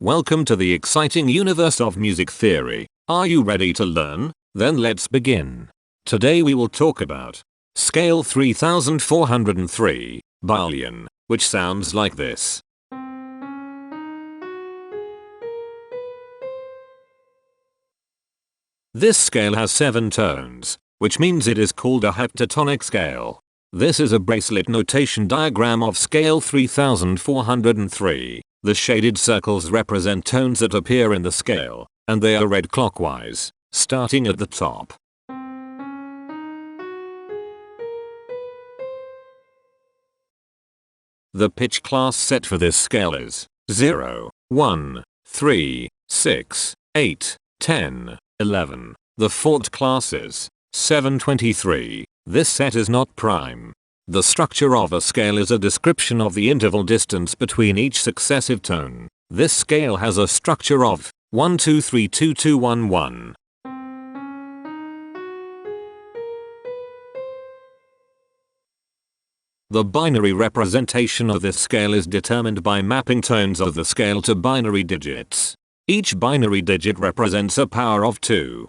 Welcome to the exciting universe of music theory. Are you ready to learn? Then let's begin. Today we will talk about scale 3403, Bylian, which sounds like this. This scale has 7 tones, which means it is called a heptatonic scale. This is a bracelet notation diagram of scale 3403. The shaded circles represent tones that appear in the scale, and they are read clockwise, starting at the top. The pitch class set for this scale is 0, 1, 3, 6, 8, 10, 11. The fault class is 723. This set is not prime. The structure of a scale is a description of the interval distance between each successive tone. This scale has a structure of 1 2 3 2 2 1 1. The binary representation of this scale is determined by mapping tones of the scale to binary digits. Each binary digit represents a power of 2.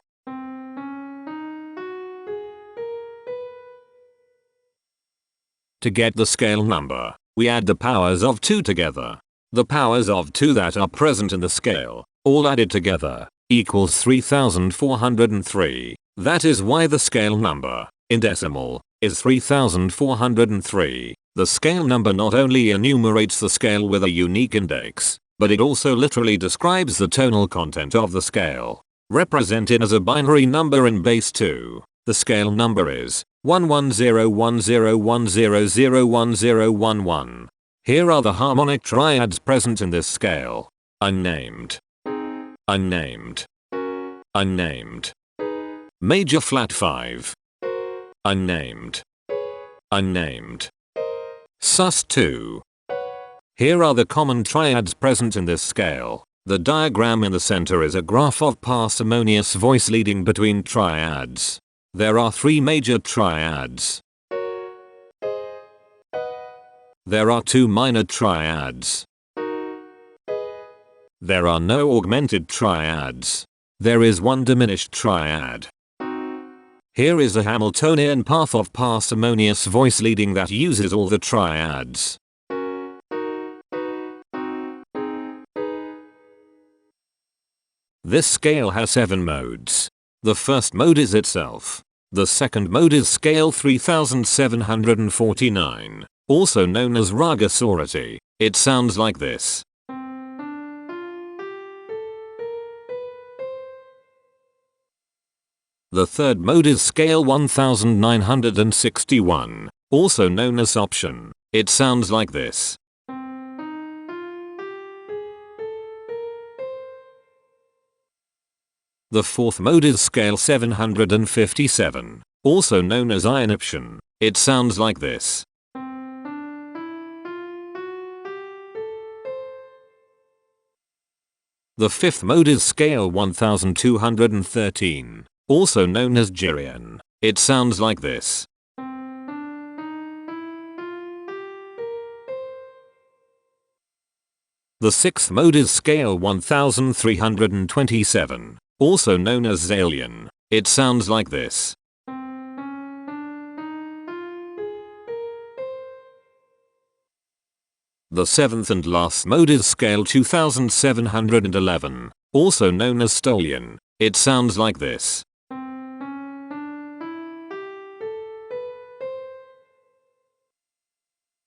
To get the scale number, we add the powers of 2 together. The powers of 2 that are present in the scale, all added together, equals 3403. That is why the scale number, in decimal, is 3403. The scale number not only enumerates the scale with a unique index, but it also literally describes the tonal content of the scale. Represented as a binary number in base 2, the scale number is 11010101011. Here are the harmonic triads present in this scale. Unnamed. Unnamed. Unnamed. Major flat 5. Unnamed. Unnamed. Sus 2. Here are the common triads present in this scale. The diagram in the center is a graph of parsimonious voice leading between triads. There are 3 major triads. There are 2 minor triads. There are no augmented triads. There is 1 diminished triad. Here is a Hamiltonian path of parsimonious voice leading that uses all the triads. This scale has 7 modes. The first mode is itself. The second mode is scale 3749, also known as raga swarati. It sounds like this. The third mode is scale 1961, also known as option. It sounds like this. The fourth mode is scale 757, also known as inoption. It sounds like this. The fifth mode is scale 1213, also known as Bylian. It sounds like this. The sixth mode is scale 1327. Also known as Bylian. It sounds like this. The seventh and last mode is scale 2711, also known as Stolian. It sounds like this.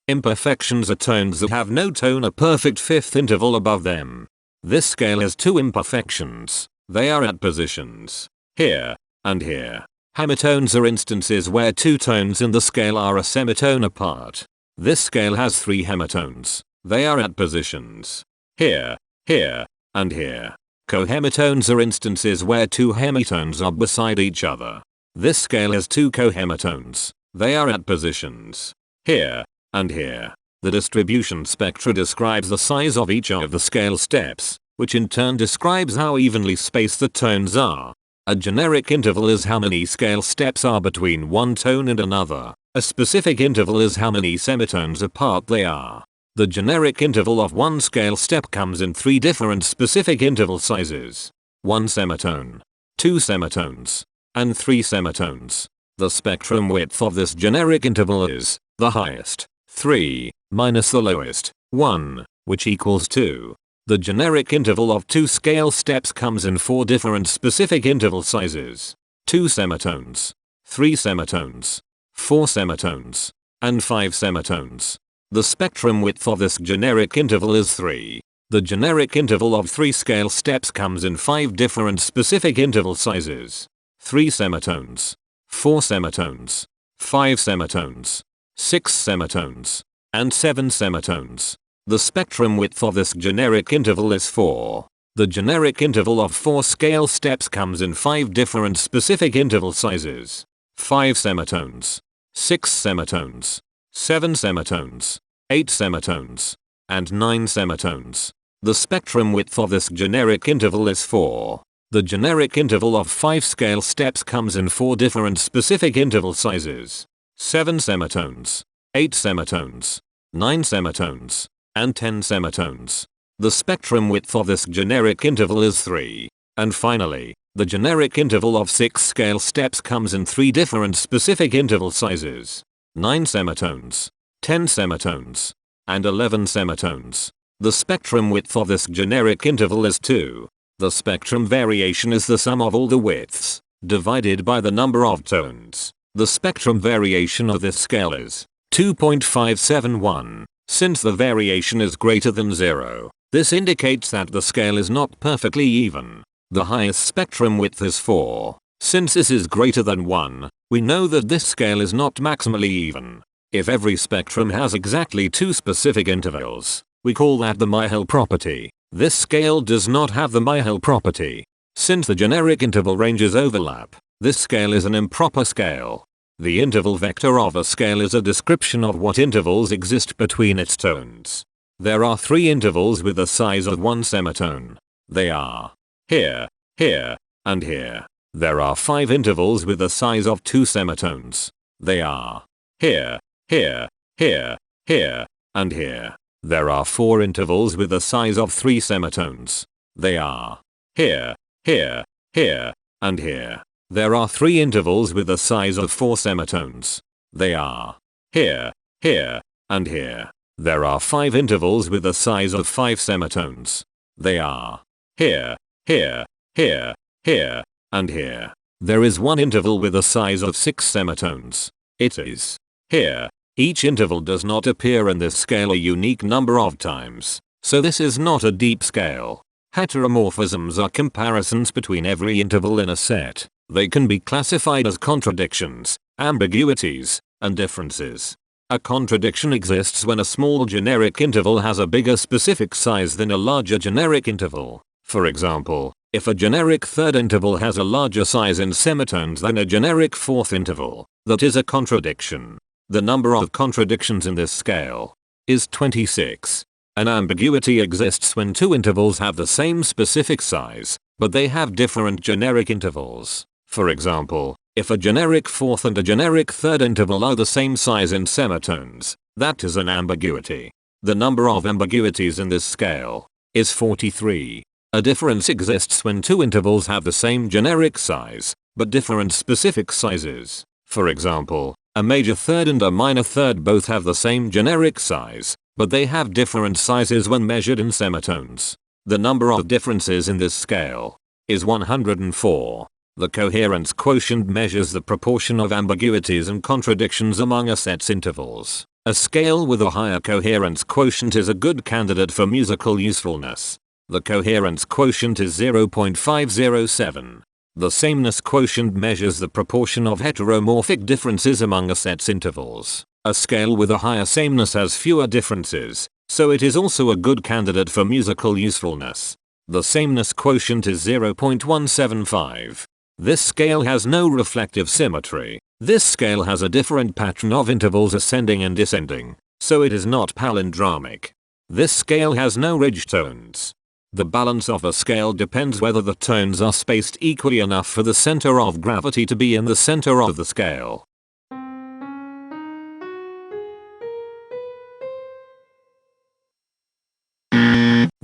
Imperfections are tones that have no tone a perfect fifth interval above them. This scale has 2 imperfections. They are at positions here and here. Hemitones are instances where 2 tones in the scale are a semitone apart. This scale has 3 hemitones. They are at positions here, here, and here. Cohemitones are instances where 2 hemitones are beside each other. This scale has 2 cohemitones. They are at positions here and here. The distribution spectra describes the size of each of the scale steps, which in turn describes how evenly spaced the tones are. A generic interval is how many scale steps are between one tone and another. A specific interval is how many semitones apart they are. The generic interval of one scale step comes in 3 different specific interval sizes. 1 semitone, 2 semitones, and 3 semitones. The spectrum width of this generic interval is the highest, 3, minus the lowest, 1, which equals 2. The generic interval of 2 scale steps comes in 4 different specific interval sizes. 2 semitones, 3 semitones, 4 semitones, and 5 semitones. The spectrum width of this generic interval is 3. The generic interval of 3 scale steps comes in 5 different specific interval sizes. 3 semitones, 4 semitones, 5 semitones, 6 semitones, and 7 semitones. The spectrum width of this generic interval is 4. The generic interval of 4 scale steps comes in 5 different specific interval sizes. 5 semitones, 6 semitones, 7 semitones, 8 semitones, and 9 semitones. The spectrum width of this generic interval is 4. The generic interval of 5 scale steps comes in 4 different specific interval sizes. 7 semitones, 8 semitones, 9 semitones, and 10 semitones. The spectrum width of this generic interval is 3. And finally, the generic interval of 6 scale steps comes in 3 different specific interval sizes. 9 semitones, 10 semitones, and 11 semitones. The spectrum width of this generic interval is 2. The spectrum variation is the sum of all the widths, divided by the number of tones. The spectrum variation of this scale is 2.571. Since the variation is greater than 0, this indicates that the scale is not perfectly even. The highest spectrum width is 4. Since this is greater than 1, we know that this scale is not maximally even. If every spectrum has exactly 2 specific intervals, we call that the Myhill property. This scale does not have the Myhill property. Since the generic interval ranges overlap, this scale is an improper scale. The interval vector of a scale is a description of what intervals exist between its tones. There are 3 intervals with the size of 1 semitone. They are here, here, and here. There are 5 intervals with the size of 2 semitones. They are here, here, here, here, and here. There are 4 intervals with the size of 3 semitones. They are here, here, here, and here. There are 3 intervals with the size of 4 semitones. They are here, here, and here. There are 5 intervals with the size of 5 semitones. They are here, here, here, here, and here. There is 1 interval with a size of 6 semitones. It is here. Each interval does not appear in this scale a unique number of times, so this is not a deep scale. Heteromorphisms are comparisons between every interval in a set. They can be classified as contradictions, ambiguities, and differences. A contradiction exists when a small generic interval has a bigger specific size than a larger generic interval. For example, if a generic third interval has a larger size in semitones than a generic fourth interval, that is a contradiction. The number of contradictions in this scale is 26. An ambiguity exists when 2 intervals have the same specific size, but they have different generic intervals. For example, if a generic fourth and a generic third interval are the same size in semitones, that is an ambiguity. The number of ambiguities in this scale is 43. A difference exists when 2 intervals have the same generic size, but different specific sizes. For example, a major third and a minor third both have the same generic size, but they have different sizes when measured in semitones. The number of differences in this scale is 104. The coherence quotient measures the proportion of ambiguities and contradictions among a set's intervals. A scale with a higher coherence quotient is a good candidate for musical usefulness. The coherence quotient is 0.507. The sameness quotient measures the proportion of heteromorphic differences among a set's intervals. A scale with a higher sameness has fewer differences, so it is also a good candidate for musical usefulness. The sameness quotient is 0.175. This scale has no reflective symmetry. This scale has a different pattern of intervals ascending and descending, so it is not palindromic. This scale has no ridge tones. The balance of a scale depends whether the tones are spaced equally enough for the center of gravity to be in the center of the scale.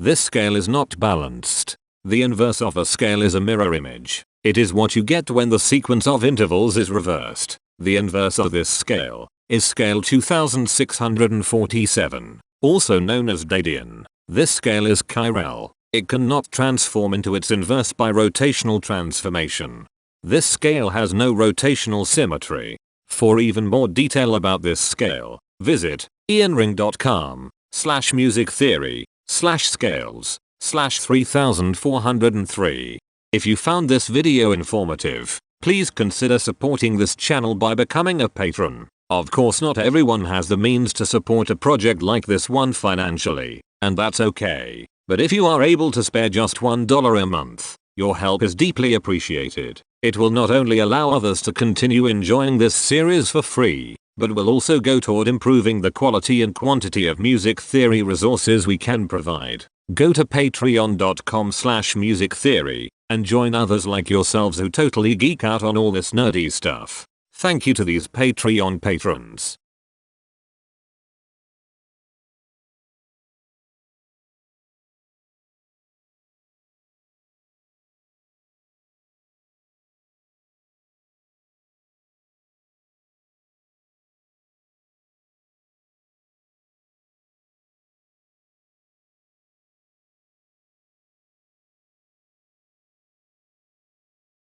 This scale is not balanced. The inverse of a scale is a mirror image. It is what you get when the sequence of intervals is reversed. The inverse of this scale is scale 2647, also known as Bylian. This scale is chiral. It cannot transform into its inverse by rotational transformation. This scale has no rotational symmetry. For even more detail about this scale, visit ianring.com/musictheory/scales/3403. If you found this video informative, please consider supporting this channel by becoming a patron. Of course, not everyone has the means to support a project like this one financially, and that's okay. But if you are able to spare just $1 a month, your help is deeply appreciated. It will not only allow others to continue enjoying this series for free, but will also go toward improving the quality and quantity of music theory resources we can provide. Go to patreon.com/musictheory and join others like yourselves who totally geek out on all this nerdy stuff. Thank you to these Patreon patrons.